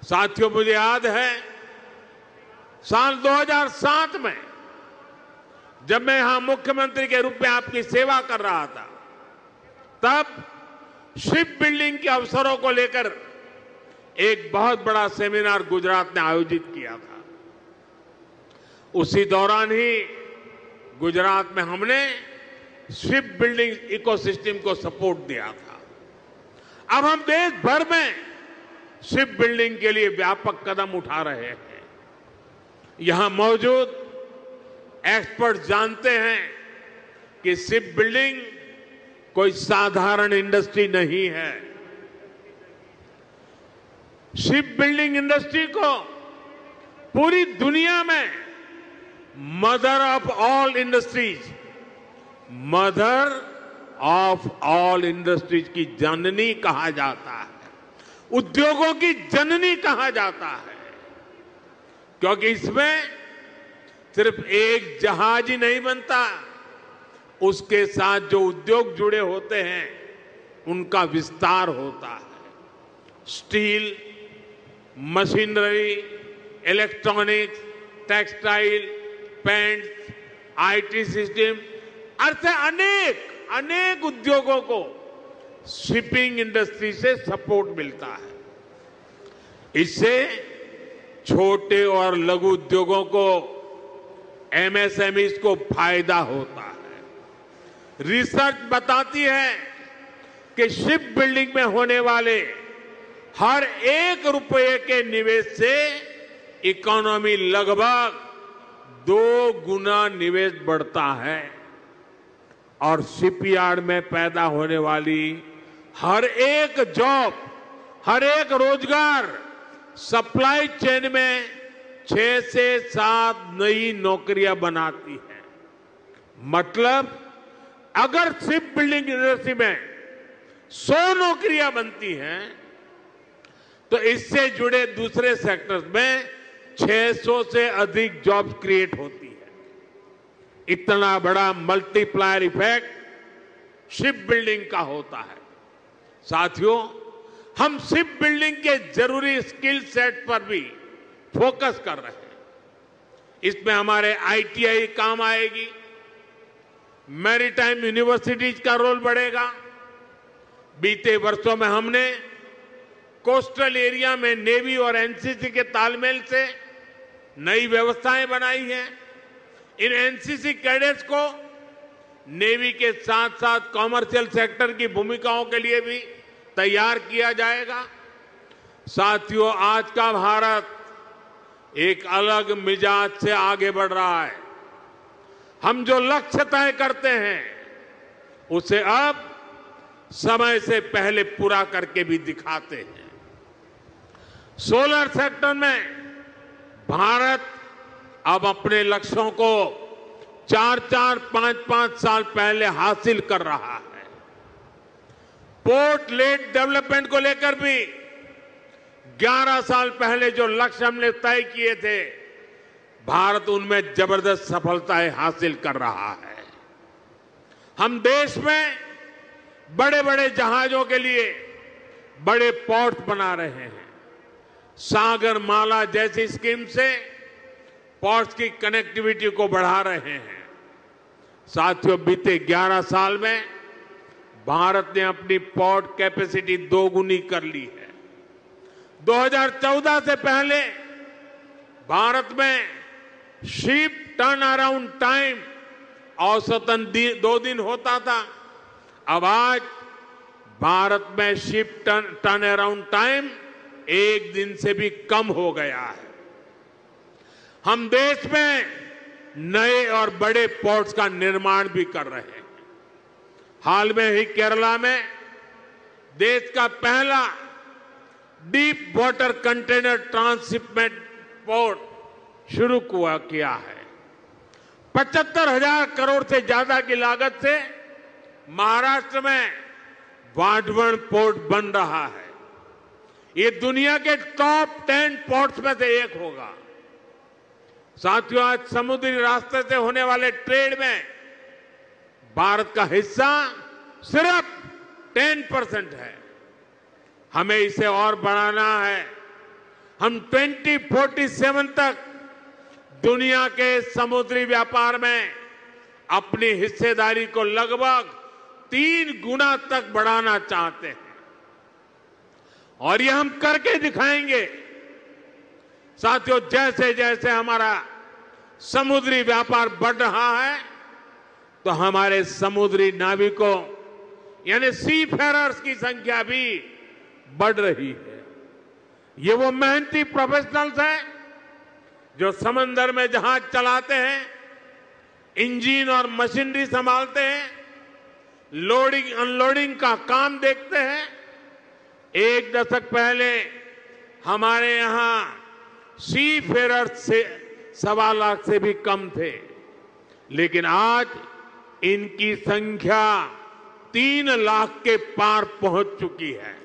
साथियों, मुझे याद है साल 2007 में जब मैं यहां मुख्यमंत्री के रूप में आपकी सेवा कर रहा था, तब शिप बिल्डिंग के अवसरों को लेकर एक बहुत बड़ा सेमिनार गुजरात ने आयोजित किया था। उसी दौरान ही गुजरात में हमने शिप बिल्डिंग इकोसिस्टम को सपोर्ट दिया था। अब हम देश भर में शिप बिल्डिंग के लिए व्यापक कदम उठा रहे हैं। यहां मौजूद एक्सपर्ट जानते हैं कि शिप बिल्डिंग कोई साधारण इंडस्ट्री नहीं है। शिप बिल्डिंग इंडस्ट्री को पूरी दुनिया में मदर ऑफ ऑल इंडस्ट्रीज की जननी कहा जाता है, उद्योगों की जननी कहा जाता है, क्योंकि इसमें सिर्फ एक जहाज ही नहीं बनता, उसके साथ जो उद्योग जुड़े होते हैं उनका विस्तार होता है। Steel, machinery, electronics, textile, paints, IT system, ऐसे अनेक उद्योगों को शिपिंग इंडस्ट्री से सपोर्ट मिलता है। इससे छोटे और लघु उद्योगों को, एमएसएमईज को फायदा होता है। रिसर्च बताती है कि शिप बिल्डिंग में होने वाले हर 1 रुपये के निवेश से इकोनॉमी लगभग 2 गुना निवेश बढ़ता है और शिपयार्ड में पैदा होने वाली हर एक जॉब, हर एक रोजगार सप्लाई चेन में 6 से 7 नई नौकरियां बनाती है। मतलब अगर शिप बिल्डिंग इंडस्ट्री में 100 नौकरियां बनती हैं तो इससे जुड़े दूसरे सेक्टर्स में 600 से अधिक जॉब्स क्रिएट होती है। इतना बड़ा मल्टीप्लायर इफेक्ट शिप बिल्डिंग का होता है। साथियों, हम शिप बिल्डिंग के जरूरी स्किल सेट पर भी फोकस कर रहे हैं। इसमें हमारे आईटीआई काम आएगी, मैरीटाइम यूनिवर्सिटीज का रोल बढ़ेगा। बीते वर्षों में हमने कोस्टल एरिया में नेवी और एनसीसी के तालमेल से नई व्यवस्थाएं बनाई हैं। इन एनसीसी कैडेट्स को नेवी के साथ साथ कॉमर्शियल सेक्टर की भूमिकाओं के लिए भी तैयार किया जाएगा। साथियों, आज का भारत एक अलग मिजाज से आगे बढ़ रहा है। हम जो लक्ष्य तय करते हैं उसे अब समय से पहले पूरा करके भी दिखाते हैं। सोलर सेक्टर में भारत अब अपने लक्ष्यों को 4-4, 5-5 साल पहले हासिल कर रहा है। पोर्ट लेड डेवलपमेंट को लेकर भी 11 साल पहले जो लक्ष्य हमने तय किए थे, भारत उनमें जबरदस्त सफलताएं हासिल कर रहा है। हम देश में बड़े बड़े जहाजों के लिए बड़े पोर्ट बना रहे हैं। सागर माला जैसी स्कीम से पोर्ट्स की कनेक्टिविटी को बढ़ा रहे हैं। साथियों, बीते 11 साल में भारत ने अपनी पोर्ट कैपेसिटी 2 गुनी कर ली है। 2014 से पहले भारत में शिप टर्न अराउंड टाइम औसतन 2 दिन होता था। अब आज भारत में शिप टर्न अराउंड टाइम 1 दिन से भी कम हो गया है। हम देश में नए और बड़े पोर्ट्स का निर्माण भी कर रहे हैं। हाल में ही केरला में देश का पहला deep water container transshipment port शुरू किया है। 75,000 करोड़ से ज्यादा की लागत से महाराष्ट्र में वाढवण पोर्ट बन रहा है। ये दुनिया के टॉप 10 पोर्ट्स में से एक होगा। साथियों, आज समुद्री रास्ते से होने वाले ट्रेड में भारत का हिस्सा सिर्फ 10% है। हमें इसे और बढ़ाना है। हम 2047 तक दुनिया के समुद्री व्यापार में अपनी हिस्सेदारी को लगभग 3 गुना तक बढ़ाना चाहते हैं और ये हम करके दिखाएंगे। साथियों, जैसे जैसे हमारा समुद्री व्यापार बढ़ रहा है तो हमारे समुद्री नाविकों यानी सी फेरर्स की संख्या भी बढ़ रही है। ये वो मेहनती प्रोफेशनल्स हैं जो समंदर में जहाज चलाते हैं, इंजन और मशीनरी संभालते हैं, लोडिंग अनलोडिंग का काम देखते हैं। 1 दशक पहले हमारे यहां सी फेरर्स से 1.25 लाख से भी कम थे, लेकिन आज इनकी संख्या 3 लाख के पार पहुंच चुकी है।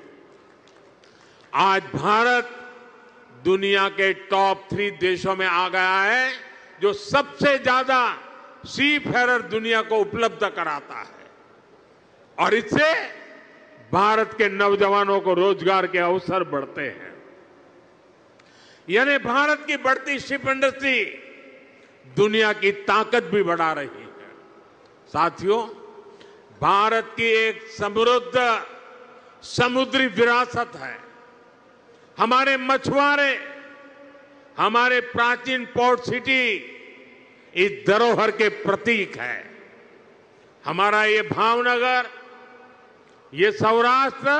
आज भारत दुनिया के टॉप 3 देशों में आ गया है जो सबसे ज्यादा सी फेरर दुनिया को उपलब्ध कराता है और इससे भारत के नौजवानों को रोजगार के अवसर बढ़ते हैं। यानी भारत की बढ़ती शिप इंडस्ट्री दुनिया की ताकत भी बढ़ा रही है। साथियों, भारत की एक समृद्ध समुद्री विरासत है। हमारे मछुआरे, हमारे प्राचीन पोर्ट सिटी इस धरोहर के प्रतीक है। हमारा ये भावनगर, ये सौराष्ट्र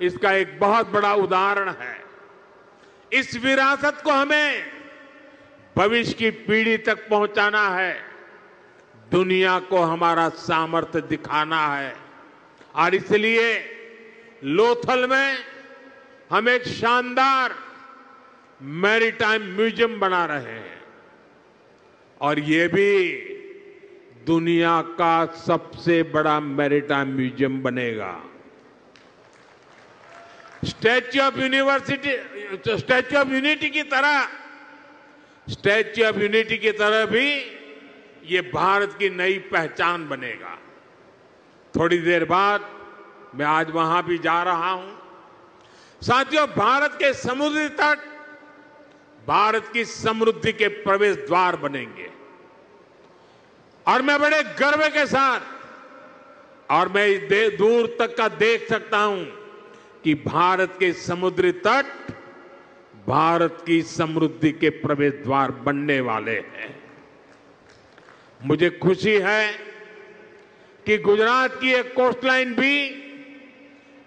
इसका एक बहुत बड़ा उदाहरण है। इस विरासत को हमें भविष्य की पीढ़ी तक पहुंचाना है, दुनिया को हमारा सामर्थ्य दिखाना है और इसलिए लोथल में हम एक शानदार मैरीटाइम म्यूजियम बना रहे हैं और ये भी दुनिया का सबसे बड़ा मैरीटाइम म्यूजियम बनेगा। स्टैच्यू ऑफ यूनिटी की तरह भी ये भारत की नई पहचान बनेगा। थोड़ी देर बाद मैं आज वहां भी जा रहा हूं। साथियों, भारत के समुद्री तट भारत की समृद्धि के प्रवेश द्वार बनेंगे और मैं बड़े गर्व के साथ और मैं दूर तक का देख सकता हूं कि भारत के समुद्री तट भारत की समृद्धि के प्रवेश द्वार बनने वाले हैं। मुझे खुशी है कि गुजरात की एक कोस्टलाइन भी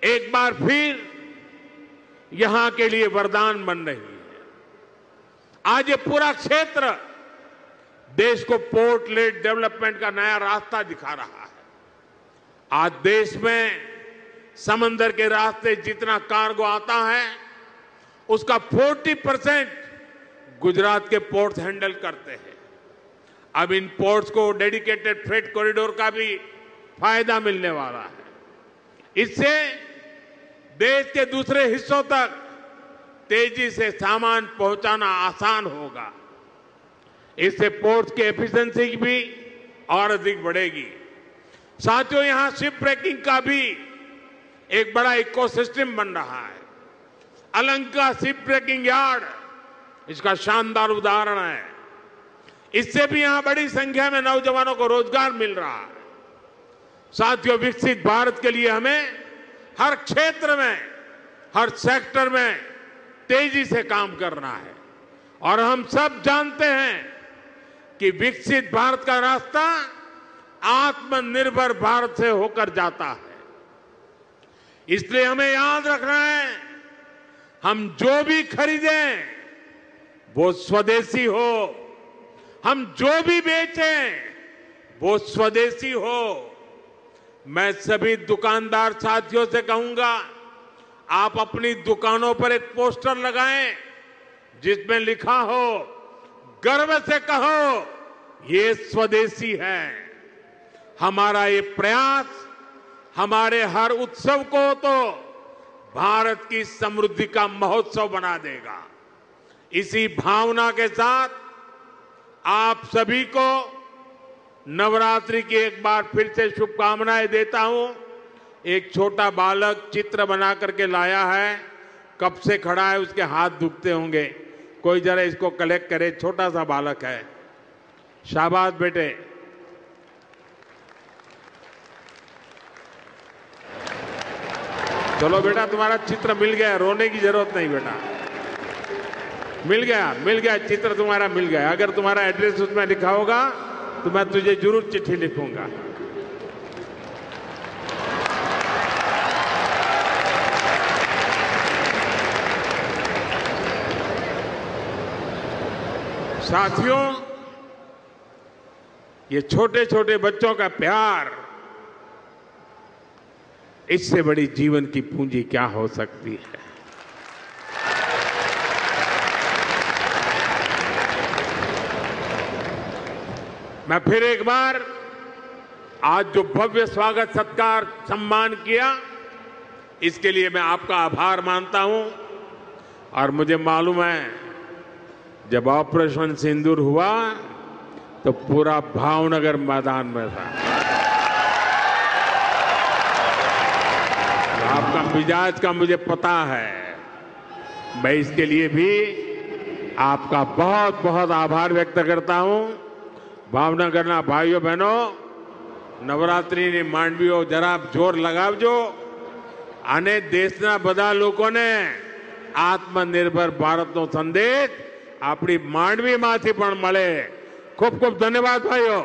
एक बार फिर यहां के लिए वरदान बन रही है। आज ये पूरा क्षेत्र देश को पोर्ट लेड डेवलपमेंट का नया रास्ता दिखा रहा है। आज देश में समंदर के रास्ते जितना कार्गो आता है उसका 40% गुजरात के पोर्ट्स हैंडल करते हैं। अब इन पोर्ट्स को डेडिकेटेड फ्रेट कॉरिडोर का भी फायदा मिलने वाला है। इससे देश के दूसरे हिस्सों तक तेजी से सामान पहुंचाना आसान होगा। इससे पोर्ट्स की एफिशिएंसी भी और अधिक बढ़ेगी। साथियों, यहां शिप ब्रेकिंग का भी एक बड़ा इकोसिस्टम बन रहा है। अलंका शिप ब्रेकिंग यार्ड इसका शानदार उदाहरण है। इससे भी यहां बड़ी संख्या में नौजवानों को रोजगार मिल रहा है। साथियों, विकसित भारत के लिए हमें हर क्षेत्र में, हर सेक्टर में तेजी से काम करना है और हम सब जानते हैं कि विकसित भारत का रास्ता आत्मनिर्भर भारत से होकर जाता है। इसलिए हमें याद रखना है, हम जो भी खरीदें वो स्वदेशी हो, हम जो भी बेचें वो स्वदेशी हो। मैं सभी दुकानदार साथियों से कहूंगा, आप अपनी दुकानों पर एक पोस्टर लगाएं जिसमें लिखा हो, गर्व से कहो ये स्वदेशी है। हमारा ये प्रयास हमारे हर उत्सव को तो भारत की समृद्धि का महोत्सव बना देगा। इसी भावना के साथ आप सभी को नवरात्रि की एक बार फिर से शुभकामनाएं देता हूं। एक छोटा बालक चित्र बना करके लाया है, कब से खड़ा है, उसके हाथ दुखते होंगे। कोई जरा इसको कलेक्ट करे, छोटा सा बालक है। शाबाश बेटे। चलो बेटा, तुम्हारा चित्र मिल गया, रोने की जरूरत नहीं बेटा। मिल गया चित्र तुम्हारा मिल गया। अगर तुम्हारा एड्रेस उसमें लिखा होगा तो मैं तुझे जरूर चिट्ठी लिखूंगा। साथियों, ये छोटे छोटे बच्चों का प्यार, इससे बड़ी जीवन की पूंजी क्या हो सकती है। मैं फिर एक बार आज जो भव्य स्वागत सत्कार सम्मान किया, इसके लिए मैं आपका आभार मानता हूं। और मुझे मालूम है, जब ऑपरेशन सिंदूर हुआ तो पूरा भावनगर मैदान में था। आपका मिजाज का मुझे पता है। मैं इसके लिए भी आपका बहुत बहुत आभार व्यक्त करता हूं। भावनगરના ભાઈઓ બહેનો, નવરાત્રિની માંડવીઓ જરા જોર લગાવજો અને દેશના બધા લોકોને આત્મનિર્ભર ભારતનો સંદેશ આપણી માંડવીમાંથી પણ મળે। ખૂબ ખૂબ ધન્યવાદ ભાઈઓ।